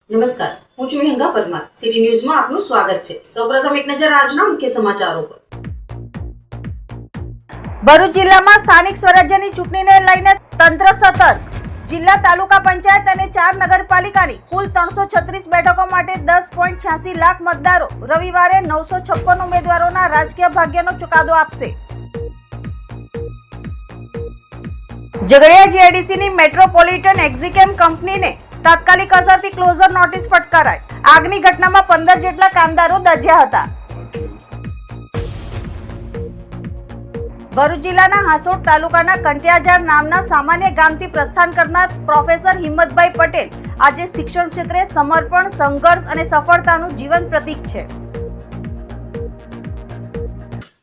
નમસ્કાર, હું છું વિહંગા પરમાર. સિટી ન્યૂઝમાં આપનું સ્વાગત છે. સૌપ્રથમ એક નજર આજના મુખ્ય સમાચારો પર. ભરૂચ જિલ્લામાં સ્થાનિક સ્વરાજ્યની ચૂંટણીને લઈને તંત્ર સતર્ક. જિલ્લા તાલુકા પંચાયત અને 4 નગરપાલિકાની કુલ 336 બેઠકો માટે 10.86 લાખ મતદારો રવિવારે 956 ઉમેદવારોના રાજકીય ભાગ્યનો ચુકાદો આપશે. ઝઘડિયા જીઆઈડીસીની મેટ્રોપોલિટન એક્ઝિકેમ કંપનીને તાત્કાલિક અસરથી ક્લોઝર નોટિસ ફટકારાઈ. આગની ઘટનામાં 15 જેટલા કામદારો દઝ્યા હતા. ભરૂચ જિલ્લાના હાસોટ તાલુકાના કંટિયાજાર નામના સામાન્ય ગામથી પ્રસ્થાન કરનાર પ્રોફેસર હિંમતભાઈ પટેલ આજે શિક્ષણ ક્ષેત્રે સમર્પણ, સંઘર્ષ અને સફળતાનું જીવંત પ્રતીક છે.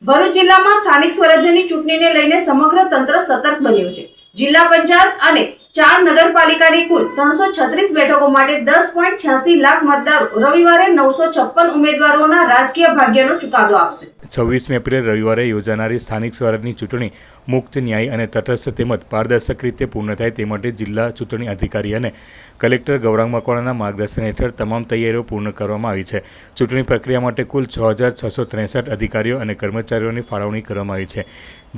ભરૂચ જિલ્લામાં સ્થાનિક સ્વરાજ્યની ચૂંટણીને લઈને સમગ્ર તંત્ર સતર્ક બન્યું છે. જિલ્લા પંચાયત અને 4 નગરપાલિકાની કુલ 336 બેઠકો માટે 10.86 લાખ મતદારો રવિવારે 956 ઉમેદવારોના રાજકીય ભાગ્યનો ચુકાદો આપશે. 26 એપ્રિલ રવિવારે યોજાનારી સ્થાનિક સ્વરાજની ચૂંટણી મુક્ત, ન્યાયી અને તટસ્થ તેમજ પારદર્શક રીતે પૂર્ણ થાય તે માટે જિલ્લા ચૂંટણી અધિકારી અને કલેક્ટર ગૌરાંગ મકવાણાના માર્ગદર્શન હેઠળ તમામ તૈયારીઓ પૂર્ણ કરવામાં આવી છે. ચૂંટણી પ્રક્રિયા માટે કુલ 6,663 અધિકારીઓ અને કર્મચારીઓની ફાળવણી કરવામાં આવી છે.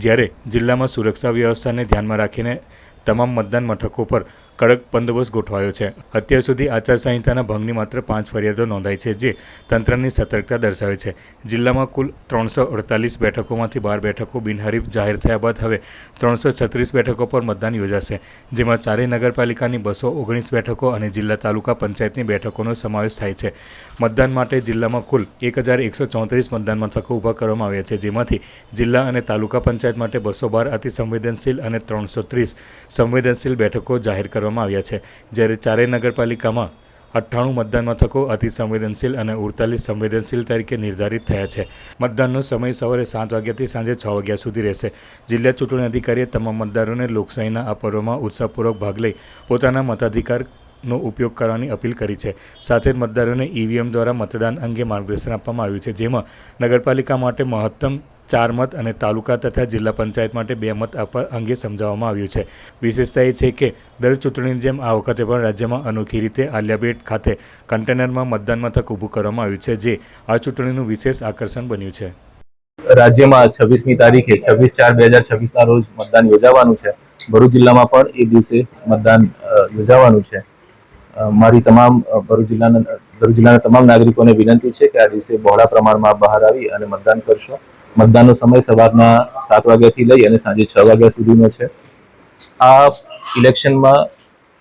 જ્યારે જિલ્લામાં સુરક્ષા વ્યવસ્થાને ધ્યાનમાં રાખીને તમામ મતદાન મથકો પર કડક બંદોબસ્ત ગોઠવાયો છે. અત્યાર સુધી આચારસંહિતાના ભંગની માત્ર 5 ફરિયાદો નોંધાઈ છે, જે તંત્રની સતર્કતા દર્શાવે છે. જિલ્લામાં કુલ 348 બેઠકોમાંથી 12 બેઠકો બિનહરીફ જાહેર થયા બાદ હવે 336 બેઠકો પર મતદાન યોજાશે, જેમાં 4 નગરપાલિકાની 219 બેઠકો અને જિલ્લા તાલુકા પંચાયતની બેઠકોનો સમાવેશ થાય છે. મતદાન માટે જિલ્લામાં કુલ 1134 મતદાન મથકો ઊભા કરવામાં આવ્યા છે, જેમાંથી જિલ્લા અને તાલુકા પંચાયત માટે 212 અતિ સંવેદનશીલ અને 330 સંવેદનશીલ બેઠકો જાહેર કરવામાં આવ્યા છે. જ્યારે 4 નગરપાલિકામાં 98 મતદાન મથકો અતિ સંવેદનશીલ અને 48 સંવેદનશીલ તરીકે નિર્ધારિત થયા છે. મતદાનનો સમય સવારે 7 વાગ્યાથી સાંજે 6 વાગ્યા સુધી રહેશે. જિલ્લા ચૂંટણી અધિકારીએ તમામ મતદારોને લોકશાહીના આ પર્વમાં ઉત્સાહપૂર્વક ભાગ લઈ પોતાના મતાધિકારનો ઉપયોગ કરવાની અપીલ કરી છે. સાથે જ મતદારોને ઈવીએમ દ્વારા મતદાન અંગે માર્ગદર્શન આપવામાં આવ્યું છે, જેમાં નગરપાલિકા માટે મહત્તમ 4 મત અને તાલુકા તથા જિલ્લા પંચાયત માટે 2 મત આપવા અંગે સમજાવવામાં આવ્યું છે. વિશેષતા એ છે કે દર ચૂંટણીની જેમ આ વખતે પણ રાજ્યમાં અનોખી રીતે આલિયાબેટ ખાતે કન્ટેનરમાં મતદાન મથક ઊભું કરવામાં આવ્યું છે, જે આ ચૂંટણીનું વિશેષ આકર્ષણ બન્યું છે. રાજ્યમાં 26મી તારીખે 26/4/2026 રોજ મતદાન યોજાવાનું છે. ભરૂચ જિલ્લામાં પણ એ દિવસે મતદાન યોજાવાનું છે. મારી તમામ ભરૂચ જિલ્લાના તમામ નાગરિકોને વિનંતી છે કે આ દિવસે બહોળા પ્રમાણમાં બહાર આવી અને મતદાન કરશો. મતદાનનો સમય સવારના 7 વાગ્યાથી લઈ અને સાંજે 6 વાગ્યા સુધીનો છે. આ ઇલેક્શનમાં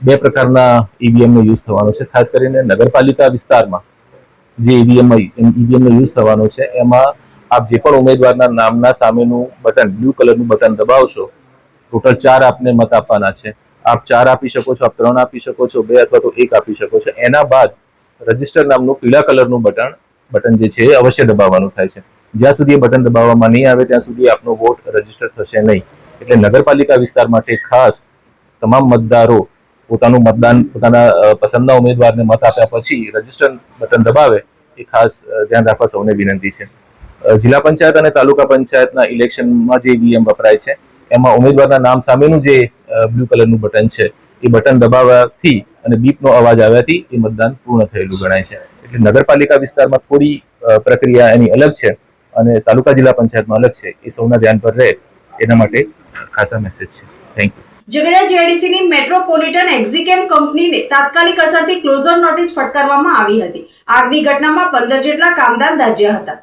2 પ્રકારના ઈવીએમનો યુઝ થવાનો છે. ખાસ કરીને નગરપાલિકા વિસ્તારમાં જે ઈવીએમનો યુઝ થવાનો છે, એમાં આપ જે પણ ઉમેદવારના નામના સામેનું બટન, બ્લુ કલરનું બટન દબાવશો, ટોટલ 4 આપને મત આપવાના છે. આપ 4 આપી શકો છો, આપ 3 આપી શકો છો, 2 અથવા તો 1 આપી શકો છો. એના બાદ રજિસ્ટર નામનું પીળા કલરનું બટન જે છે એ અવશ્ય દબાવવાનું થાય છે. જ્યાં સુધી એ બટન દબાવવામાં નહીં આવે ત્યાં સુધી આપનો વોટ રજીસ્ટર થશે નહીં. એટલે નગરપાલિકા વિસ્તાર માટે ખાસ તમામ મતદારો પોતાનું મતદાન પોતાના પસંદના ઉમેદવારને મત આપ્યા પછી રજીસ્ટર બટન દબાવે એ ખાસ ધ્યાન રાખવા સૌને વિનંતી છે. જિલ્લા પંચાયત અને તાલુકા પંચાયતના ઇલેક્શનમાં જે ઈવીએમ વપરાય છે, એમાં ઉમેદવારના નામ સામેનું જે બ્લુ કલરનું બટન છે, એ બટન દબાવવાથી અને બીપનો અવાજ આવ્યાથી એ મતદાન પૂર્ણ થયેલું ગણાય છે. એટલે નગરપાલિકા વિસ્તારમાં થોડી પ્રક્રિયા એની અલગ છે અને તાલુકા જિલ્લા પંચાયતમાં અલગ છે. એ સૌના ધ્યાન પર રહે એના માટે ખાસા મેસેજ છે. Thank you. ઝઘડિયા જીઆઈડીસીની મેટ્રોપોલિટન એક્ઝિકેમ કંપનીને તાત્કાલિક અસરથી ક્લોઝર નોટિસ ફટકારવામાં આવી હતી. આગની ઘટનામાં 15 જેટલા કામદાર દઝ્યા હતા.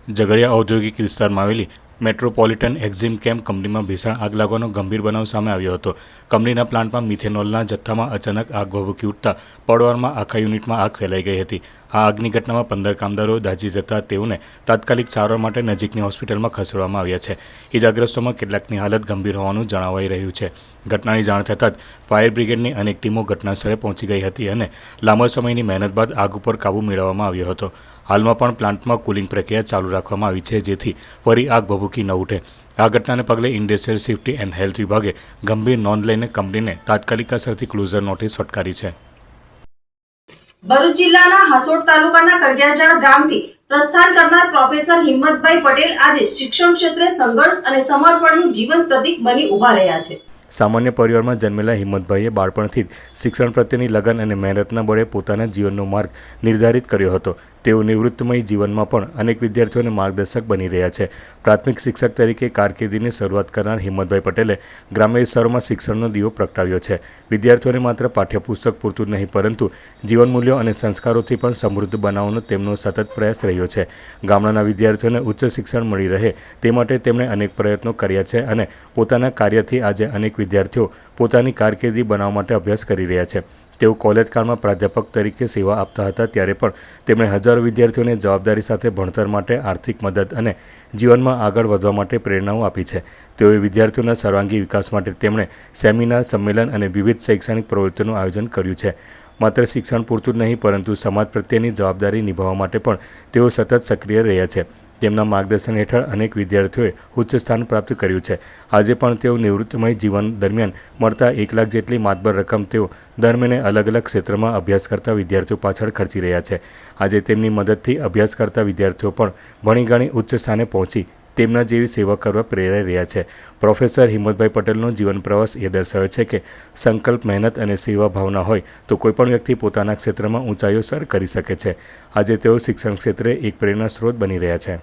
ઝઘડિયા ઔદ્યોગિક વિસ્તારમાં આવેલી મેટ્રોપોલિટન એક્ઝિકેમ કંપનીમાં ભીષણ આગ લાગવાનો ગંભીર બનાવ સામે આવ્યો હતો. કંપનીના પ્લાન્ટમાં મિથેનોલના જથ્થામાં અચાનક આગ ભભૂકી ઉઠતા પળવારમાં આખા યુનિટમાં આગ ફેલાઈ ગઈ હતી. આ આગની ઘટનામાં 15 કામદારો દાઝી જતા તેઓને તાત્કાલિક સારવાર માટે નજીકની હોસ્પિટલમાં ખસેડવામાં આવ્યા છે. ઇજાગ્રસ્તોમાં કેટલાકની હાલત ગંભીર હોવાનું જણાવાઈ રહ્યું છે. ઘટનાની જાણ થતાં જ ફાયર બ્રિગેડની અનેક ટીમો ઘટનાસ્થળે પહોંચી ગઈ હતી અને લાંબા સમયની મહેનત બાદ આગ ઉપર કાબૂ મેળવવામાં આવ્યો હતો. હાલમાં પણ પ્લાન્ટમાં કુલિંગ પ્રક્રિયા ચાલુ રાખવામાં આવી છે, જેથી ફરી આગ ભભૂકી ન ઉઠે. આ ઘટનાને પગલે ઇન્ડસ્ટ્રીયલ સેફ્ટી એન્ડ હેલ્થ વિભાગે ગંભીર નોંધ લઈને કંપનીને તાત્કાલિક અસરથી ક્લોઝર નોટિસ ફટકારી છે. ભરૂચ જિલ્લાના હાસોટ તાલુકાના કંટિયાજાર ગામથી પ્રસ્થાન કરનાર પ્રોફેસર હિંમતભાઈ પટેલ આજે શિક્ષણ ક્ષેત્રે સંઘર્ષ અને સમર્પણનું જીવંત પ્રતીક બની ઉભા રહ્યા છે. સામાન્ય પરિવારમાં જન્મેલા હિંમતભાઈએ બાળપણથી જ શિક્ષણ પ્રત્યેની લગન અને મહેનતના બળે પોતાના જીવનનો માર્ગ નિર્ધારિત કર્યો હતો. તેઓ નિવૃત્તમય જીવનમાં પણ અનેક વિદ્યાર્થીઓને માર્ગદર્શક બની રહ્યા છે. પ્રાથમિક શિક્ષક તરીકે કારકિર્દીની શરૂઆત કરનાર હિંમતભાઈ પટેલે ગ્રામ્ય વિસ્તારોમાં શિક્ષણનો દીવો પ્રગટાવ્યો છે. વિદ્યાર્થીઓને માત્ર પાઠ્યપુસ્તક પૂરતું જ નહીં પરંતુ જીવન મૂલ્યો અને સંસ્કારોથી પણ સમૃદ્ધ બનાવવાનો તેમનો સતત પ્રયાસ રહ્યો છે. ગામડાના વિદ્યાર્થીઓને ઉચ્ચ શિક્ષણ મળી રહે તે માટે તેમણે અનેક પ્રયત્નો કર્યા છે અને પોતાના કાર્યથી આજે અનેક વિદ્યાર્થીઓ પોતાની કારકિર્દી બનાવવા માટે અભ્યાસ કરી રહ્યા છે. તેઓ કોલેજ કાળમાં પ્રાધ્યાપક તરીકે સેવા આપતા હતા ત્યારે પણ તેમણે હજારો વિદ્યાર્થીઓને જવાબદારી સાથે ભણતર માટે આર્થિક મદદ અને જીવનમાં આગળ વધવા માટે પ્રેરણાઓ આપી છે. તેઓએ વિદ્યાર્થીઓના સર્વાંગી વિકાસ માટે તેમણે સેમિનાર, સંમેલન અને વિવિધ શૈક્ષણિક પ્રવૃત્તિઓનું આયોજન કર્યું છે. માત્ર શિક્ષણ પૂરતું જ નહીં પરંતુ સમાજ પ્રત્યેની જવાબદારી નિભાવવા માટે પણ તેઓ સતત સક્રિય રહ્યા છે. તેમના માર્ગદર્શન હેઠળ અનેક વિદ્યાર્થીઓએ ઉચ્ચ સ્થાન પ્રાપ્ત કર્યું છે. આજે પણ તેઓ નિવૃત્તિમય જીવન દરમિયાન મળતા 1 લાખ જેટલી માતબર રકમ તેઓ દર મહિને અલગ અલગ ક્ષેત્રમાં અભ્યાસ કરતા વિદ્યાર્થીઓ પાછળ ખર્ચી રહ્યા છે. આજે તેમની મદદથી અભ્યાસ કરતા વિદ્યાર્થીઓ પણ ભણી ગણી ઉચ્ચ સ્થાને પહોંચી તેમના જેવી સેવા કરવા પ્રેરાઈ રહ્યા છે. પ્રોફેસર હિંમતભાઈ પટેલનો જીવન પ્રવાસ એ દર્શાવે છે કે સંકલ્પ, મહેનત અને સેવા ભાવના હોય તો કોઈપણ વ્યક્તિ પોતાના ક્ષેત્રમાં ઊંચાઈઓ સર કરી શકે છે. આજે તેઓ શિક્ષણ ક્ષેત્રે એક પ્રેરણા સ્ત્રોત બની રહ્યા છે.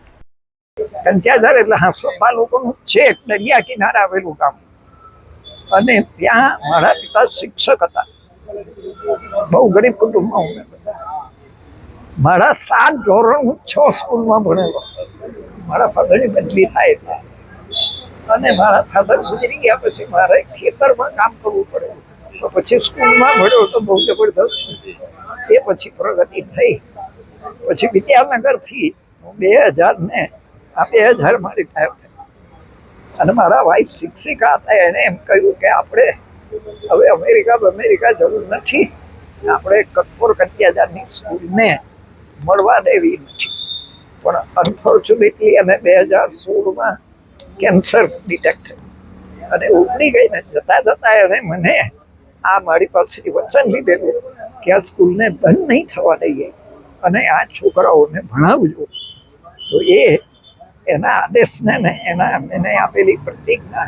કંઠિયાધાર એટલે હાંસોપા લોકોનું છેક દરિયા કિનારે આવેલું ગામ, અને ત્યાં મારા પિતા શિક્ષક હતા. બહુ ગરીબ કુટુંબમાં હું મારા 7 ધોરણ હું 6 સ્કૂલમાં ભણેલો. મારા ફાધરની બદલી થાય એટલે, અને મારા ફાધર ગુજરી ગયા પછી મારે ખેતરમાં કામ કરવું પડે. તો પછી સ્કૂલમાં ભણ્યો તો બહુ જબરદસ્ત. એ પછી પ્રગતિ થઈ. પછી વિદ્યાનગરથી 2000 માં રિટાયર થયા. અને મારા વાઈફ શિક્ષિકા હતા. એને એમ કહ્યું કે આપણે હવે અમેરિકા જરૂર નથી, આપણે કટપોર કંઠિયાધારની સ્કૂલને મળવા દેવી નથી. પણ અનફોર્ચ્યુનેટલી અને 2016માં કેન્સર ડિટેક્ટ થયું અને ઉગડી ગઈને જતા એને મને આ મારી પાસેથી વચન લીધેલું કે આ સ્કૂલને બંધ નહીં થવા દઈએ અને આ છોકરાઓને ભણાવજો. તો એના આદેશને ને એને આપેલી પ્રતિજ્ઞા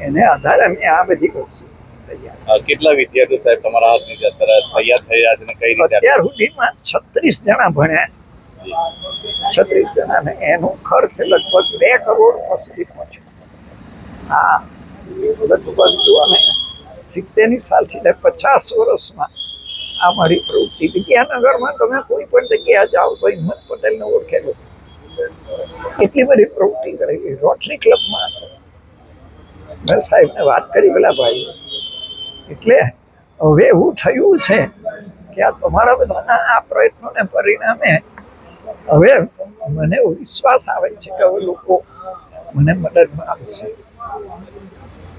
એને આધારે મેં આ બધી વસ્તુ કેટલા વિદ્યાર્થીઓ સાહેબ તમારા હાથની તૈયાર થઈ રહ્યા છે અને કઈ રીતે? અત્યાર સુધીમાં 36 જણા ભણ્યા છે. 36 જણા ને એનો ખર્ચ લગભગ 2 કરોડ સુધી પહોંચ્યો. હા, લગભગ જો અને 70ની સાલથી 50 વર્ષમાં આ મારી પ્રવૃત્તિ. વિદ્યાનગરમાં તમે કોઈ પણ જગ્યાએ જાઓ તો હિંમત પટેલને ઓળખેલો. એટલી બધી પ્રવૃત્તિ કરેલી. રોટરી ક્લબમાં મેં સાહેબને વાત કરી પેલા ભાઈ. એટલે હવે એવું થયું છે કે આ તમારા બધાના આ પ્રયત્નોને પરિણામે હવે મને વિશ્વાસ આવે છે કે હવે લોકો મને મદદમાં આવશે.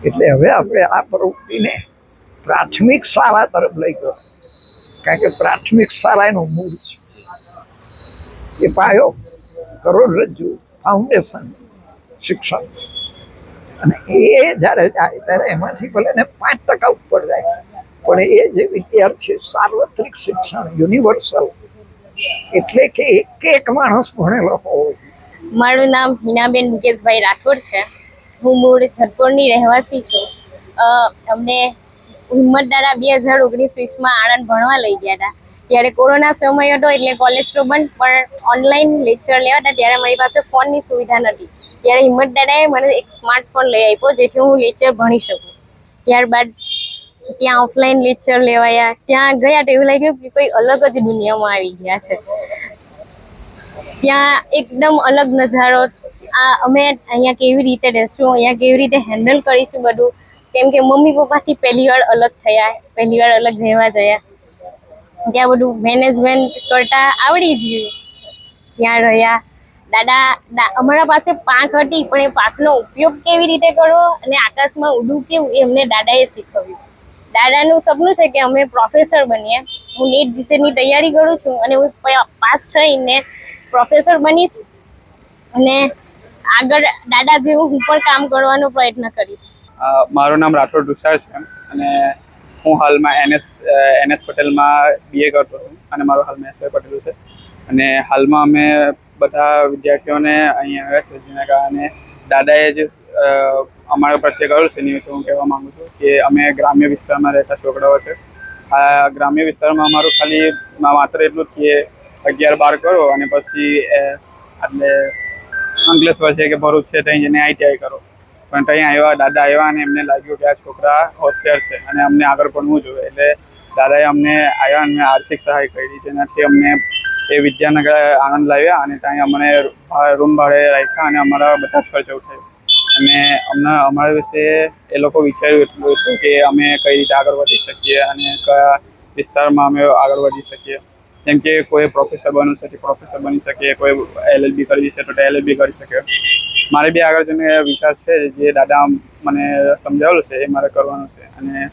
એટલે હવે આપણે આ પ્રવૃત્તિને પ્રાથમિક શાળા તરફ લઈ ગયો, કારણ કે પ્રાથમિક શાળા એનો મૂળ છે. એ પાયો કરોડરજ્જુ ફાઉન્ડેશન શિક્ષણ, અને એ જ્યારે જાય ત્યારે એમાંથી ભલે ને 5% ઉપર જાય, પણ એ જે વિદ્યાર્થી સાર્વત્રિક શિક્ષણ યુનિવર્સલ, એટલે કે એક માણસ ભણેલો હોવો. મારું નામ હિનાબેન મુકેશભાઈ રાઠોડ છે. હું મૂળ જતપોરની રહેવાસી છું. અમને હિંમતદારા 2019-20માં આણંદ ભણવા લઈ ગયા હતા. ત્યારે કોરોના સમય હતો એટલે કોલેજ તો બંધ, પણ ઓનલાઈન લેક્ચર લેવા હતા ત્યારે મારી પાસે ફોનની સુવિધા નથી. ત્યારે હિંમતદારાએ મને એક સ્માર્ટફોન લઈ આપ્યો જેથી હું લેક્ચર ભણી શકું. ત્યારબાદ ત્યાં ઓફલાઈન લેક્ચર લેવાયા. ત્યાં ગયા તો એવું લાગ્યું કે કોઈ અલગ જ દુનિયામાં આવી ગયા છે. ત્યાં એકદમ અલગ નજારો. અમે અહીંયા કેવી રીતે રહેશું, અહીંયા કેવી રીતે હેન્ડલ કરીશું બધું, કેમ કે મમ્મી પપ્પાથી પહેલી વાર અલગ થયા, પહેલી વાર અલગ રહેવા ગયા. ત્યાં બધું મેનેજમેન્ટ કરતા આવડી ગયું. ત્યાં રહ્યા. દાદા અમારા પાસે પાંખ હતી, પણ એ પાંખનો ઉપયોગ કેવી રીતે કરવો અને આકાશમાં ઉડવું કેવું એ અમને દાદાએ શીખવ્યું. દાદાનું સપનું છે કે અમે પ્રોફેસર બનીએ. હું નીટ જીસેટની તૈયારી કરું છું અને હું પાસ થઈને પ્રોફેસર બનીશ અને આગળ દાદા જેવું હું પણ કામ કરવાનો પ્રયત્ન કરીશ. મારું નામ રાઠોડ તુષાર છે અને હું હાલમાં NS પટેલમાં BA કરતો છું અને મારું હાલમાં SV પટેલ છે. અને હાલમાં અમે બધા વિદ્યાર્થીઓને અહીંયા આવ્યા છે જેના કારણે દાદાએ જે અમારા પ્રત્યે ગર્વ છે એની વિશે હું કહેવા માંગુ છું કે અમે ગ્રામ્ય વિસ્તારમાં રહેતા છોકરાઓ છે. આ ગ્રામ્ય વિસ્તારમાં અમારું ખાલી માત્ર એટલું જ કે 11-12 કરો અને પછી એટલે અંકલેશ્વર છે કે ભરૂચ છે ત્યાં જઈને ITI કરો. પણ ત્યાં દાદા આવ્યા અને એમને લાગ્યું કે આ છોકરા હોશિયાર છે અને અમને આગળ ભણવું જોઈએ, એટલે દાદાએ અમને આવ્યા અને આર્થિક સહાય કરી, જેનાથી અમને એ વિદ્યાનગર આણંદ લાવ્યા અને ત્યાં અમને રૂમ ભાડે રાખ્યા અને અમારા બધા જ ખર્ચ ઉઠાવ્યો. અને અમારા વિશે એ લોકો વિચાર્યું એટલું હતું કે અમે કઈ રીતે આગળ વધી શકીએ અને કયા વિસ્તારમાં અમે આગળ વધી શકીએ. જેમ કે કોઈ પ્રોફેસર બનવું છે તો પ્રોફેસર બની શકે, કોઈ LLB કરવી છે તો LLB કરી શકે. મારે બી આગળ જઈને વિચાર છે જે દાદા મને સમજાવેલું છે એ મારે કરવાનું છે. અને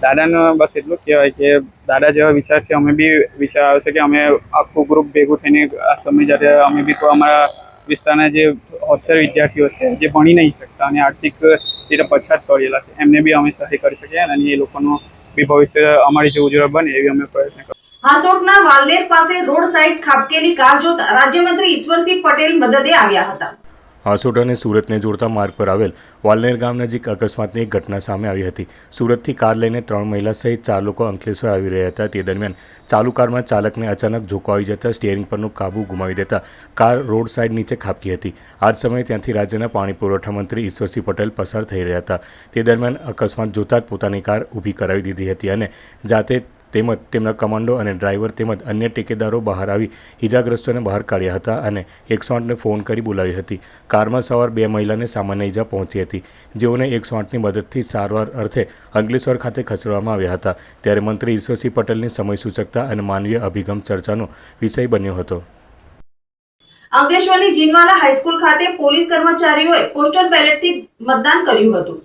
દાદાનું બસ એટલું જ કહેવાય કે દાદા જેવા વિચારથી અમે બી વિચાર આવે છે કે અમે આખું ગ્રુપ ભેગું થઈને આ સમય જ્યારે અમે બી અમારા વિસ્તારના જે હોશિયાર વિદ્યાર્થીઓ છે જે ભણી નહીં શકતા અને આર્થિક રીતે પછાત પડેલા છે એમને બી અમે સહાય કરી શકીએ અને એ લોકોનું બી ભવિષ્ય અમારી જે ઉજ્જવળ બને એવી અમે પ્રયત્ન કરીએ. હાસોટના વાલનેર પાસે રોડ સાઈડ ખાબકેલી કાર જોતા રાજ્યમંત્રી ઈશ્વરસિંહ પટેલ મદદે આવ્યા હતા. હાસોટ અને સુરતને જોડતા માર્ગ પર આવેલ વાલનેર ગામ નજીક અકસ્માતની એક ઘટના સામે આવી હતી. સુરતથી કાર લઈને 3 મહિલા સહિત 4 લોકો અંકલેશ્વર આવી રહ્યા હતા. તે દરમિયાન ચાલુ કારમાં ચાલકને અચાનક ઝોકો આવી જતા સ્ટીયરિંગ પરનો કાબુ ગુમાવી દેતા કાર રોડ સાઈડ નીચે ખાબકી હતી. આ જ સમયે ત્યાંથી રાજ્યના પાણી પુરવઠા મંત્રી ઈશ્વરસિંહ પટેલ પસાર થઈ રહ્યા હતા. તે દરમિયાન અકસ્માત જોતા જ પોતાની કાર ઊભી કરાવી દીધી હતી અને જાતે તેમજ તેમના કમાન્ડો અને ડ્રાઈવર તેમજ અન્ય ટેકેદારો બહાર આવી ઇજાગ્રસ્તોને બહાર કાઢ્યા હતા અને 108ને ફોન કરી બોલાવી હતી. કારમાં સવાર 2 મહિલાને સામાન્ય ઇજા પહોંચી હતી, જેઓને 108ની મદદથી સારવાર અર્થે અંકલેશ્વર ખાતે ખસેડવામાં આવ્યા હતા. ત્યારે મંત્રી ઈશ્વરસિંહ પટેલની સમય સૂચકતા અને માનવીય અભિગમ ચર્ચાનો વિષય બન્યો હતો. અંકલેશ્વરની જીનવાલા હાઈસ્કૂલ ખાતે પોલીસ કર્મચારીઓએ પોસ્ટલ બેલેટથી મતદાન કર્યું હતું.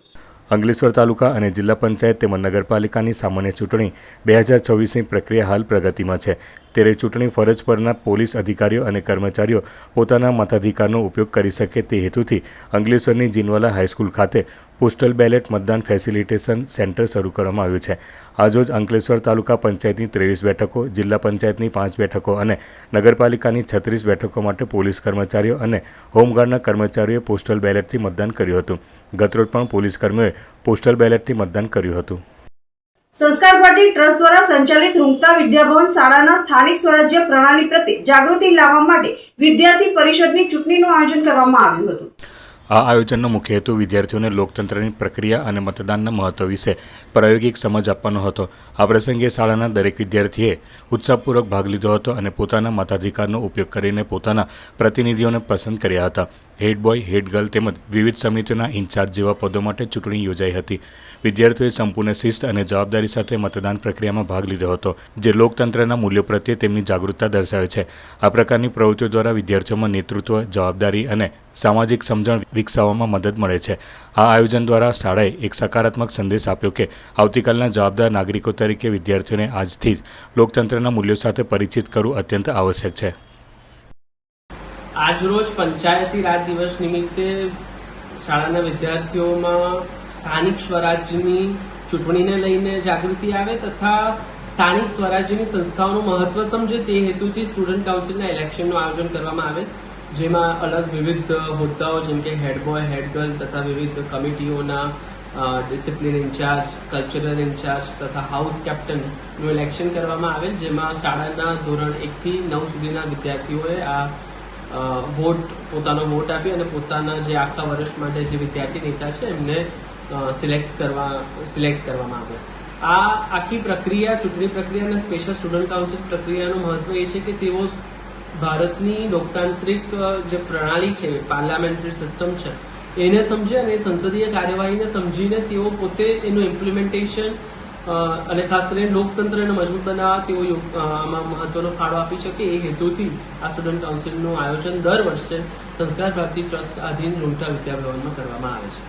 અંકલેશ્વર તાલુકા અને જિલ્લા પંચાયત તેમજ નગરપાલિકાની સામાન્ય ચૂંટણી 2024ની પ્રક્રિયા હાલ પ્રગતિમાં છે. ત્યારે ચૂંટણી ફરજ પરના પોલીસ અધિકારીઓ અને કર્મચારીઓ પોતાના મતાધિકારનો ઉપયોગ કરી શકે તે હેતુથી અંકલેશ્વરની જીનવાલા હાઈસ્કૂલ ખાતે પોસ્ટલ બેલેટ મતદાન ફેસિલિટેશન સેન્ટર શરૂ કરવામાં આવ્યું છે. આજરોજ અંકલેશ્વર તાલુકા પંચાયતની 23 બેઠકો, જિલ્લા પંચાયતની 5 બેઠકો અને નગરપાલિકાની 36 બેઠકો માટે પોલીસ કર્મચારીઓ અને હોમગાર્ડના કર્મચારીઓએ પોસ્ટલ બેલેટથી મતદાન કર્યું હતું. ગતરોજ પણ પોલીસ કર્મીઓએ પોસ્ટલ બેલેટથી મતદાન કર્યું હતું. સંસ્કાર પાર્ટી ટ્રસ્ટ દ્વારા સંચાલિત રૂંગતા વિદ્યાભવન શાળાના સ્થાનિક સ્વરાજ્ય પ્રણાલી પ્રત્યે જાગૃતિ લાવવા માટે વિદ્યાર્થી પરિષદની ચૂંટણીનું આયોજન કરવામાં આવ્યું હતું. આ આયોજનનો મુખ્ય હેતુ વિદ્યાર્થીઓને લોકતંત્રની પ્રક્રિયા અને મતદાનના મહત્વ વિશે પ્રાયોગિક સમજ આપવાનો હતો. આ પ્રસંગે શાળાના દરેક વિદ્યાર્થીએ ઉત્સાહપૂર્વક ભાગ લીધો હતો અને પોતાના મતાધિકારનો ઉપયોગ કરીને પોતાના પ્રતિનિધિઓને પસંદ કર્યા હતા. હેડ બોય, હેડ ગર્લ તેમજ વિવિધ સમિતિઓના ઇન્ચાર્જ જેવા પદો માટે ચૂંટણી યોજાઈ હતી. વિદ્યાર્થીઓએ સંપૂર્ણ શિસ્ત અને જવાબદારી સાથે મતદાન પ્રક્રિયામાં ભાગ લીધો હતો, જે લોકતંત્રના મૂલ્યો પ્રત્યે તેમની જાગૃતતા દર્શાવે છે. આ પ્રકારની પ્રવૃત્તિઓ દ્વારા વિદ્યાર્થીઓમાં નેતૃત્વ, જવાબદારી અને સામાજિક સમજણ વિકસાવવામાં મદદ મળે છે. આ આયોજન દ્વારા શાળાએ એક સકારાત્મક સંદેશ આપ્યો કે આવતીકાલના જવાબદાર નાગરિકો તરીકે વિદ્યાર્થીઓને આજથી જ લોકતંત્રના મૂલ્યો સાથે પરિચિત કરવું અત્યંત આવશ્યક છે. આજરોજ પંચાયતી રાજ દિવસ નિમિત્તે શાળાના વિદ્યાર્થીઓમાં સ્થાનિક સ્વરાજ્યની ચૂંટણીને લઈને જાગૃતિ આવે તથા સ્થાનિક સ્વરાજ્યની સંસ્થાઓનું મહત્વ સમજે તે હેતુથી સ્ટુડન્ટ કાઉન્સિલના ઇલેક્શનનું આયોજન કરવામાં આવે, જેમાં અલગ વિવિધ હોદ્દાઓ જેમ કે હેડ બોય, હેડ ગર્લ તથા વિવિધ કમિટીઓના ડિસિપ્લિન ઇન્ચાર્જ, કલ્ચરલ ઇન્ચાર્જ તથા હાઉસ કેપ્ટનનું ઇલેક્શન કરવામાં આવેલ, જેમાં શાળાના ધોરણ 1 થી 9 સુધીના વિદ્યાર્થીઓએ આ પોતાનો વોટ આપી અને પોતાના જે આખા વર્ષ માટે જે વિદ્યાર્થી નેતા છે એમને સિલેક્ટ કરવામાં આવે. આ આખી પ્રક્રિયા, ચૂંટણી પ્રક્રિયા અને સ્પેશિયલ સ્ટુડન્ટ કાઉન્સિલ પ્રક્રિયાનું મહત્વ એ છે કે તેઓ ભારતની લોકતાંત્રિક જે પ્રણાલી છે, પાર્લામેન્ટરી સિસ્ટમ છે, એને સમજે અને સંસદીય કાર્યવાહીને સમજીને તેઓ પોતે એનું ઇમ્પ્લિમેન્ટેશન અને ખાસ કરીને લોકતંત્રને મજબૂત બનાવવા તેઓ આમાં મહત્વનો ફાળો આપી શકે એ હેતુથી આ સ્ટુડન્ટ કાઉન્સિલનું આયોજન દર વર્ષે સંસ્કાર ભારતી ટ્રસ્ટ આધીન રૂંગતા વિદ્યાભવનમાં કરવામાં આવે છે.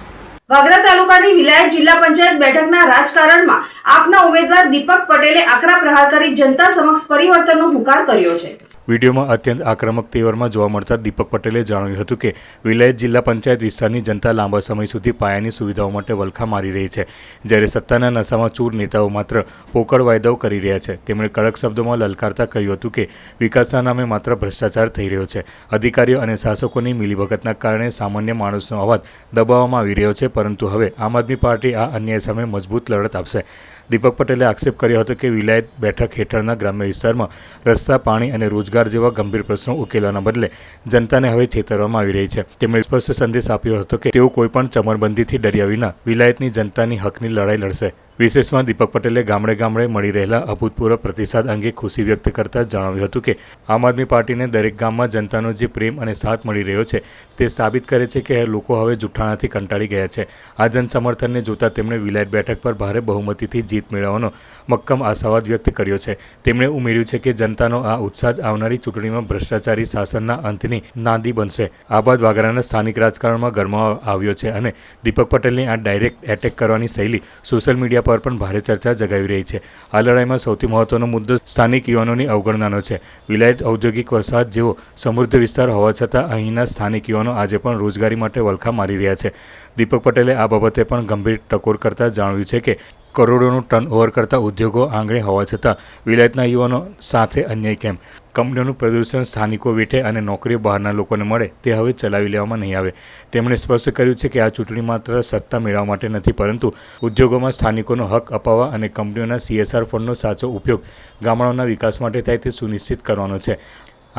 વાગરા તાલુકાની વિલાયત જિલ્લા પંચાયત બેઠકના રાજકારણમાં આપના ઉમેદવાર દીપક પટેલે આકરા પ્રહાર કરી જનતા સમક્ષ પરિવર્તનનો હુંકાર કર્યો છે. વિડીયોમાં અત્યંત આક્રમક તેવરમાં જોવા મળતા દીપક પટેલે જણાવ્યું હતું કે વિલાયત જિલ્લા પંચાયત વિસ્તારની જનતા લાંબા સમય સુધી પાયાની સુવિધાઓ માટે વલખા મારી રહી છે, જ્યારે સત્તાના નશામાં ચૂર નેતાઓ માત્ર પોકળ વાયદાઓ કરી રહ્યા છે. તેમણે કડક શબ્દોમાં લલકારતા કહ્યું હતું કે વિકાસના નામે માત્ર ભ્રષ્ટાચાર થઈ રહ્યો છે. અધિકારીઓ અને શાસકોની મિલીભગતના કારણે સામાન્ય માણસનો અવાજ દબાવવામાં આવી રહ્યો છે, પરંતુ હવે આમ આદમી પાર્ટી આ અન્યાય સામે મજબૂત લડત આપશે. દીપક પટેલે આક્ષેપ કર્યો હતો કે વિલાયત બેઠક હેઠળના ગ્રામ્ય વિસ્તારમાં રસ્તા, પાણી અને રોજગાર જેવા ગંભીર પ્રશ્નો ઉકેલવાના બદલે જનતાને હવે છેતરવામાં આવી રહી છે. તેમણે સ્પષ્ટ સંદેશ આપ્યો હતો કે તેઓ કોઈપણ ચમરબંધીથી ડર્યા વિના વિલાયતની જનતાની હકની લડાઈ લડશે. વિશેષમાં દીપક પટેલે ગામડે ગામડે મળી રહેલા અભૂતપૂર્વ પ્રતિસાદ અંગે ખુશી વ્યક્ત કરતા જણાવ્યું હતું કે આમ આદમી પાર્ટીને દરેક ગામમાં જનતાનો જે પ્રેમ અને સાથ મળી રહ્યો છે તે સાબિત કરે છે કે લોકો હવે જૂઠાણાથી કંટાળી ગયા છે. આ જનસમર્થનને જોતા તેમણે વિલાયત બેઠક પર ભારે બહુમતીથી જીત મેળવવાનો મક્કમ આશાવાદ વ્યક્ત કર્યો છે. તેમણે ઉમેર્યું છે કે જનતાનો આ ઉત્સાહ જ આવનારી ચૂંટણીમાં ભ્રષ્ટાચારી શાસનના અંતની નાંદી બનશે. આ બાદ વાગરાના સ્થાનિક રાજકારણમાં ગરમાવો આવ્યો છે અને દીપક પટેલની આ ડાયરેક્ટ એટેક કરવાની શૈલી સોશિયલ મીડિયા પર પણ ભારે ચર્ચા જગાવી રહી છે. આ લડાઈમાં સૌથી મહત્વનો મુદ્દો સ્થાનિક યુવાનોની અવગણનાનો છે. વિલાયત ઔદ્યોગિક વસાહત જેવો સમૃદ્ધ વિસ્તાર હોવા છતાં અહીંના સ્થાનિક યુવાનો આજે પણ રોજગારી માટે વલખા મારી રહ્યા છે. દીપક પટેલે આ બાબતે પણ ગંભીર ટકોર કરતા જણાવ્યું છે કે કરોડોનું ટર્નઓવર કરતા ઉદ્યોગો આંગણે હોવા છતાં વિલાયતના યુવાનો સાથે અન્યાય કેમ? કંપનીઓનું પ્રદૂષણ સ્થાનિકો વેઠે અને નોકરીઓ બહારના લોકોને મળે તે હવે ચલાવી લેવામાં નહીં આવે. તેમણે સ્પષ્ટ કર્યું છે કે આ ચૂંટણી માત્ર સત્તા મેળવવા માટે નથી, પરંતુ ઉદ્યોગોમાં સ્થાનિકોનો હક અપાવવા અને કંપનીઓના CSR ફંડનો સાચો ઉપયોગ ગામડાઓના વિકાસ માટે થાય તે સુનિશ્ચિત કરવાનો છે.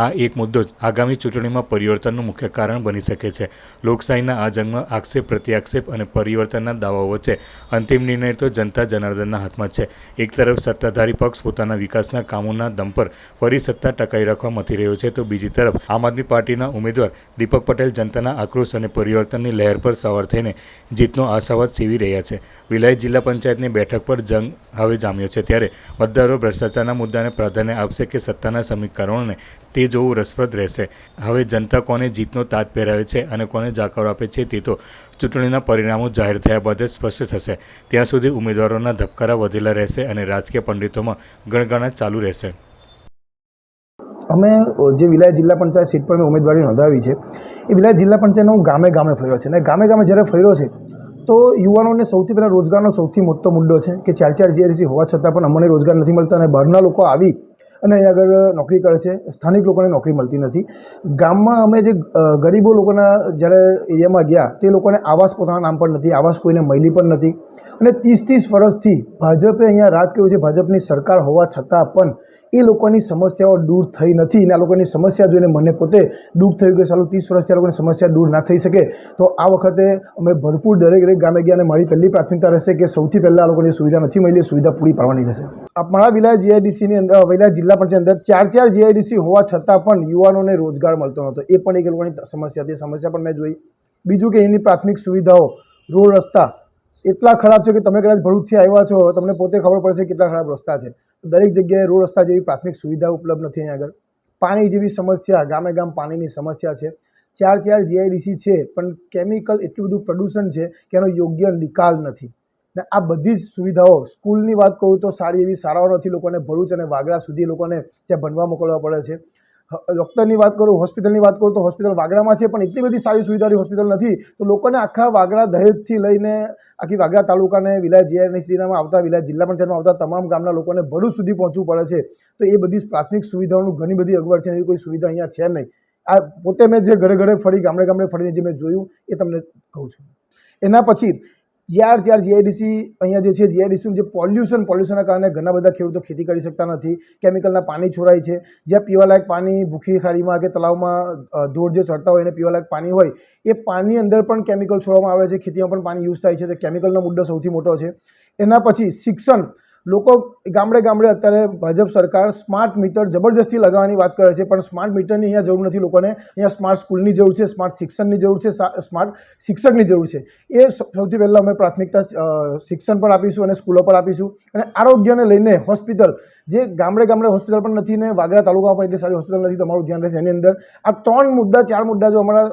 આ એક મુદ્દો જ આગામી ચૂંટણીમાં પરિવર્તનનું મુખ્ય કારણ બની શકે છે. લોકશાહીના આ જંગમાં આક્ષેપ, પ્રત્યાક્ષેપ અને પરિવર્તનના દાવાઓ વચ્ચે અંતિમ નિર્ણય તો જનતા જનાર્દનના હાથમાં છે. એક તરફ સત્તાધારી પક્ષ પોતાના વિકાસના કામોના દમ પર ફરી સત્તા ટકાવી રાખવા મથી રહ્યો છે, તો બીજી તરફ આમ આદમી પાર્ટીના ઉમેદવાર દીપક પટેલ જનતાના આક્રોશ અને પરિવર્તનની લહેર પર સવાર થઈને જીતનો આશાવાદ સેવી રહ્યા છે. વિલાયત જિલ્લા પંચાયતની બેઠક પર જંગ હવે જામ્યો છે, ત્યારે મતદારો ભ્રષ્ટાચારના મુદ્દાને પ્રાધાન્ય આપશે કે સત્તાના સમીકરણોને તે જોવું રસપ્રદ રહેશે. હવે જનતા કોને જીતનો તાજ પહેરાવે છે અને કોને જાકારો આપે છે તે તો ચૂંટણીના પરિણામો જાહેર થયા બાદ જ સ્પષ્ટ થશે. ત્યાં સુધી ઉમેદવારોના ધબકારા વધેલા રહેશે અને રાજકીય પંડિતોમાં ગણગણાટ ચાલુ રહેશે. અમે જે વિલાયત જિલ્લા પંચાયત સીટ પર મેં ઉમેદવારી નોંધાવી છે એ વિલાયત જિલ્લા પંચાયતનો હું ગામે ગામે ફર્યો છે અને ગામે ગામે જ્યારે ફર્યો છે તો યુવાનોને સૌથી પહેલાં રોજગારનો સૌથી મોટો મુદ્દો છે કે 4 GIDC હોવા છતાં પણ અમને રોજગાર નથી મળતા અને બહારના લોકો આવી અને અહીં આગળ નોકરી કરે છે. સ્થાનિક લોકોને નોકરી મળતી નથી. ગામમાં અમે જે ગરીબો લોકોના જ્યારે એરિયામાં ગયા તે લોકોને આવાસ પોતાના નામ પર નથી, આવાસ કોઈને મળી પણ નથી અને 30 વર્ષથી ભાજપે અહીંયા રાજ કર્યું છે. ભાજપની સરકાર હોવા છતાં પણ એ લોકોની સમસ્યાઓ દૂર થઈ નથી અને આ લોકોની સમસ્યા જોઈને મને પોતે દુઃખ થયું કે ચાલો 30 વર્ષથી આ લોકોની સમસ્યા દૂર ના થઈ શકે તો આ વખતે અમે ભરપૂર દરેક ગામે ગયા અને મારી પહેલી પ્રાથમિકતા રહેશે કે સૌથી પહેલાં આ લોકોને સુવિધા નથી મળી, સુવિધા પૂરી પાડવાની રહેશે. મારા વિલાયત GIDCની અંદર, વિલાયત જિલ્લા પંચાયત અંદર 4 GIDC હોવા છતાં પણ યુવાનોને રોજગાર મળતો નહોતો. એ પણ એક લોકોની સમસ્યા હતી. સમસ્યા પણ મેં જોઈ. બીજું કે એની પ્રાથમિક સુવિધાઓ, રોડ રસ્તા એટલા ખરાબ છે કે તમે કદાચ ભરૂચથી આવ્યા છો તમને પોતે ખબર પડશે કેટલા ખરાબ રસ્તા છે. દરેક જગ્યાએ રોડ રસ્તા જેવી પ્રાથમિક સુવિધા ઉપલબ્ધ નથી. અહીંયા આગળ પાણી જેવી સમસ્યા, ગામે ગામ પાણીની સમસ્યા છે. 4 GIDC છે પણ કેમિકલ એટલું બધું પ્રદૂષણ છે કે એનો યોગ્ય નિકાલ નથી. ને આ બધી જ સુવિધાઓ, સ્કૂલની વાત કરું તો સારી એવી શાળાઓ નથી. લોકોને ભરૂચ અને વાગરા સુધી લોકોને ત્યાં ભણવા મોકલવા પડે છે. ડૉક્ટરની વાત કરું, હોસ્પિટલની વાત કરું તો હોસ્પિટલ વાગરામાં છે પણ એટલી બધી સારી સુવિધાવાળી હોસ્પિટલ નથી. તો લોકોને આખા વાગરા, દહેજથી લઈને આખી વાગરા તાલુકાને વિલાયત GIDCમાં આવતા, વિલાયત જિલ્લા પંચાયતમાં આવતા તમામ ગામના લોકોને ભરૂચ સુધી પહોંચવું પડે છે. તો એ બધી પ્રાથમિક સુવિધાઓનું ઘણી બધી અગવડ છે. એવી કોઈ સુવિધા અહીંયા છે નહીં. આ પોતે મેં જે ઘરે ઘરે ફરી, ગામડે ગામડે ફરીને જે મેં જોયું એ તમને કહું છું. એના પછી 4 GIDC અહીંયા જે છે, GIDCનું જે પોલ્યુશનના કારણે ઘણા બધા ખેડૂતો ખેતી કરી શકતા નથી. કેમિકલના પાણી છોડાય છે. જ્યાં પીવાલાયક પાણી ભૂખી ખાડીમાં કે તળાવમાં ધોળ જે ચડતા હોય એને પીવાલાયક પાણી હોય એ પાણી અંદર પણ કેમિકલ છોડવામાં આવે છે. ખેતીમાં પણ પાણી યુઝ થાય છે. તો કેમિકલનો મુદ્દો સૌથી મોટો છે. એના પછી શિક્ષણ. લોકો ગામડે ગામડે અત્યારે ભાજપ સરકાર સ્માર્ટ મીટર જબરજસ્તી લગાવવાની વાત કરે છે પણ સ્માર્ટ મીટરની અહીંયા જરૂર નથી. લોકોને અહીંયા સ્માર્ટ સ્કૂલની જરૂર છે, સ્માર્ટ શિક્ષણની જરૂર છે, સ્માર્ટ શિક્ષકની જરૂર છે. એ સૌથી પહેલાં અમે પ્રાથમિકતા શિક્ષણ પર આપીશું અને સ્કૂલો પર આપીશું. અને આરોગ્યને લઈને હોસ્પિટલ, જે ગામડે ગામડે હોસ્પિટલ પણ નથી ને વાગરા તાલુકામાં પણ એટલી સારી હોસ્પિટલ નથી. તમારું ધ્યાન રહેશે એની અંદર. આ 4 મુદ્દા જો અમારા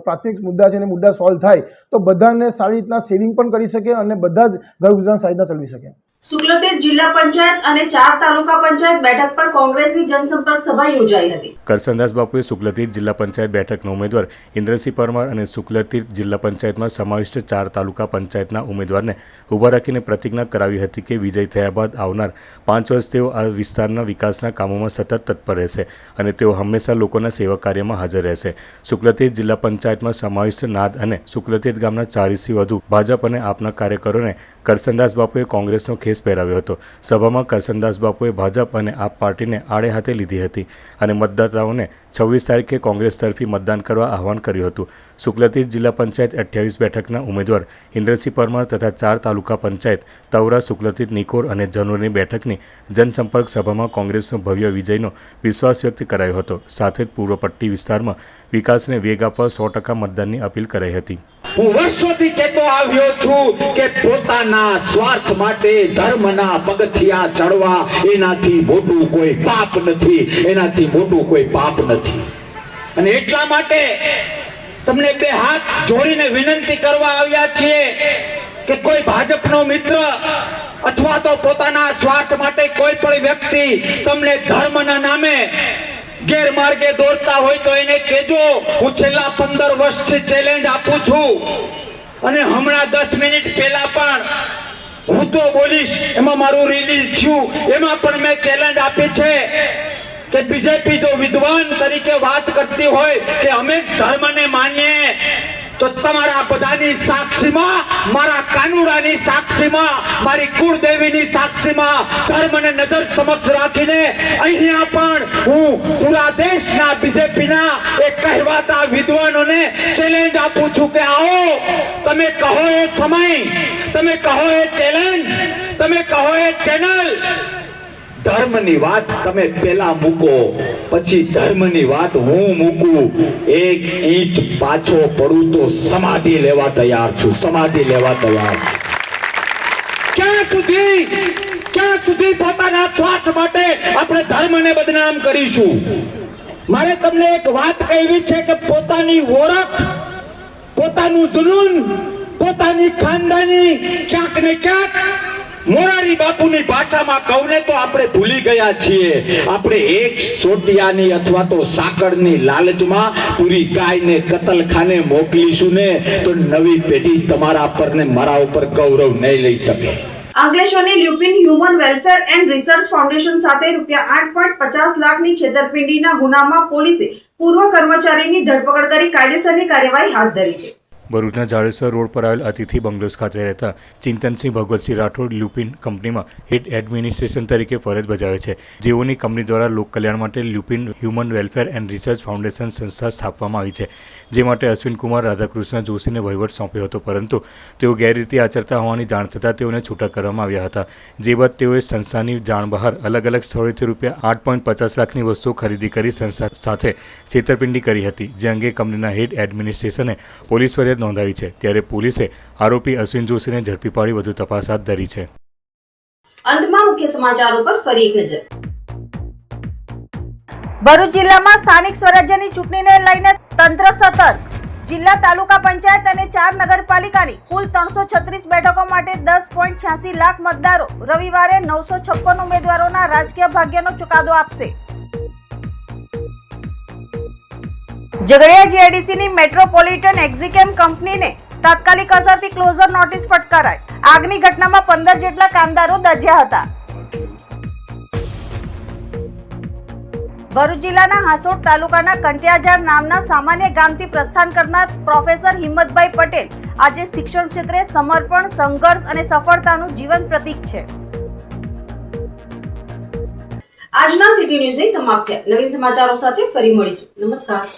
પ્રાથમિક મુદ્દા છે અને મુદ્દા સોલ્વ થાય તો બધાને સારી રીતના સેવિંગ પણ કરી શકે અને બધા જ ઘર ગુજરાન સારી રીતના ચલાવી શકે. સુક્લતીર જિલ્લા પંચાયત અને 4 તાલુકા પંચાયત બેઠક પર કોંગ્રેસની જનસંપર્ક સભા યોજાઈ હતી. કરસનદાસ બાપુએ સુક્લતીર જિલ્લા પંચાયત બેઠકના ઉમેદવાર ઇન્દ્રસિંહ પરમાર અને સુક્લતીર જિલ્લા પંચાયતમાં સમાવિષ્ટ 4 તાલુકા પંચાયતના ઉમેદવારને ઊભા રાખીને પ્રતિજ્ઞા કરાવી હતી કે વિજય થયા બાદ આવનાર 5 વર્ષ તેઓ આ વિસ્તારના વિકાસના કામોમાં સતત તત્પર રહેશે અને તેઓ હંમેશા લોકોના સેવા કાર્યમાં હાજર રહેશે. સુક્લતીર જિલ્લા પંચાયતમાં સમાવિષ્ટ નાદ અને સુક્લતીર ગામના 40થી વધુ ભાજપ અને આપના કાર્યકરોને કરસનદાસ બાપુએ કોંગ્રેસનો ખેસ પહેરાવ્યો હતો. સભામાં કરસનદાસ બાપુએ ભાજપ અને આપ પાર્ટીને આડે હાથે લીધી હતી અને મતદાતાઓને 26 તારીખે કોંગ્રેસ તરફી મતદાન કરવા આહવાન કર્યું હતું. સુક્લતીર જિલ્લા પંચાયત 28 બેઠકના ઉમેદવાર ઇન્દ્રસિંહ પરમાર તથા 4 તાલુકા પંચાયત તવરા, સુક્લતીર, નિકોર અને જનોરની બેઠકની જનસંપર્ક સભામાં કોંગ્રેસનો ભવ્ય વિજયનો વિશ્વાસ વ્યક્ત કરાયો હતો. સાથે જ પૂર્વ પટ્ટી વિસ્તારમાં વિકાસને વેગ આપવા 100% મતદાનની અપીલ કરાઈ હતી. હું વર્ષોથી કહેતો આવ્યો છું કે પોતાના સ્વાર્થ માટે ધર્મના પગથિયા ચડવા એનાથી મોટું કોઈ પાપ નથી, એનાથી મોટું કોઈ પાપ નથી. અને એટલા માટે તમને બે હાથ જોડીને વિનંતી કરવા આવ્યા છીએ કે કોઈ ભાજપનો મિત્ર અથવા તો પોતાના સ્વાર્થ માટે કોઈ પણ વ્યક્તિ તમને ધર્મના નામે ગેરમાર્ગે દોરતા હોય તો એને કહેજો. હું છેલ્લા 15 વર્ષથી ચેલેન્જ આપું છું અને હમણાં 10 મિનિટ પહેલા પણ હું તો બોલીશ, એમાં મારું રિલીઝ થયું, એમાં પણ મેં ચેલેન્જ આપી છે કે બીજેપી જો વિદ્વાન તરીકે વાત કરતી હોય કે અમે ધર્મને માનીએ તો તમારા બધાની સાક્ષીમાં, મારા કાનુડાની સાક્ષીમાં, મારી કુળદેવીની સાક્ષીમાં ધર્મને નજર સમક્ષ રાખીને અહીંયા પણ હું પૂરા દેશના બીજેપીના એ કહેવાતા વિદ્વાનોને ચેલેન્જ આપું છું કે આવો, તમે કહો એ સમય, તમે કહો એ ચેલેન્જ, તમે કહો એ ચેનલ. ધર્મની વાત તમે પેલા મૂકો, પછી ધર્મની વાત હું મૂકું. 1 ઇંચ પાછો પડું તો સમાધિ લેવા તૈયાર છું, સમાધિ લેવા તૈયાર છું. ક્યાં સુધી પોતાના સ્વાર્થ માટે આપણે ધર્મને બદનામ કરીશું? મારે તમને એક વાત કહેવી છે કે પોતાની ઓળખ, પોતાનું જુનૂન, પોતાની ખાનદાની ક્યાંક ને ક્યાંક મોરારી બાપુની ભાષામાં કહું ને તો આપણે ભૂલી ગયા છીએ. આપણે એક સોટિયાની અથવા તો સાકળની લાલચમાં પૂરી ગાયને કતલખાને મોકલીશું ને તો નવી પેઢી તમારા પર ને મારા ઉપર ગૌરવ નહીં લઈ શકે. અંકલેશ્વરની Lupin human welfare and research foundation સાથે ₹8.50 લાખની છેતરપિંડીના ગુનામાં પોલીસે પૂર્વ કર્મચારીની ધરપકડ કરી કાયદેસરની કાર્યવાહી હાથ ધરી છે. ભરૂચના જાડેશ્વર રોડ પર આવેલ અતિથિ બંગલોઝ ખાતે રહેતા ચિંતનસિંહ ભગવતસિંહ રાઠોડ લ્યુપિન કંપનીમાં હેડ એડમિનિસ્ટ્રેશન તરીકે ફરજ બજાવે છે. જેઓની કંપની દ્વારા લોક કલ્યાણ માટે Lupin human welfare and research foundation સંસ્થા સ્થાપવામાં આવી છે, જે માટે અશ્વિનકુમાર રાધાકૃષ્ણ જોશીને વહીવટ સોંપ્યો હતો, પરંતુ તેઓ ગેરરીતિ આચરતા હોવાની જાણ થતાં તેઓને છૂટા કરવામાં આવ્યા હતા. જે બાદ તેઓએ સંસ્થાની જાણ બહાર અલગ અલગ સ્થળોએથી ₹8.50 લાખની વસ્તુઓ ખરીદી કરી સંસ્થા સાથે છેતરપિંડી કરી હતી, જે અંગે કંપનીના હેડ એડમિનિસ્ટ્રેશને પોલીસ ફરિયાદ નોંધાવી છે. ત્યારે પોલીસે આરોપી અશ્વિન જોશીને ઝડપી પાડી વધુ તપાસ હાથ ધરી છે. અંતમાં મુખ્ય સમાચારો પર ફરી એક નજર. ભરૂચ જિલ્લામાં સ્થાનિક સ્વરાજ્યની ચૂંટણીને લઈને તંત્ર સતર્ક. જિલ્લા તાલુકા પંચાયત અને 4 નગરપાલિકાની કુલ 336 બેઠકો માટે 10.86 લાખ મતદારો રવિવારે 956 ઉમેદવારોના રાજકીય ભાગ્યનો ચુકાદો આપશે. ઝઘડિયા જીઆઈડીસીની મેટ્રોપોલિટન એક્ઝિકેમ કંપનીને તાત્કાલિક અસરથી ક્લોઝર નોટિસ ફટકારાઈ. આગની ઘટનામાં 15 જેટલા કામદારો દઝ્યા હતા. ભરૂચ જિલ્લાના હાસોડ તાલુકાના કંટિયાજાર નામના સામાન્ય ગામથી પ્રસ્થાન કરનાર પ્રોફેસર હિંમતભાઈ પટેલ આજે શિક્ષણ ક્ષેત્રે સમર્પણ, સંઘર્ષ અને સફળતાનું જીવન પ્રતીક છે. આજના સિટી ન્યૂઝ સમાપ્ત થયા. નવીન સમાચારો સાથે ફરી મળીશું. નમસ્કાર.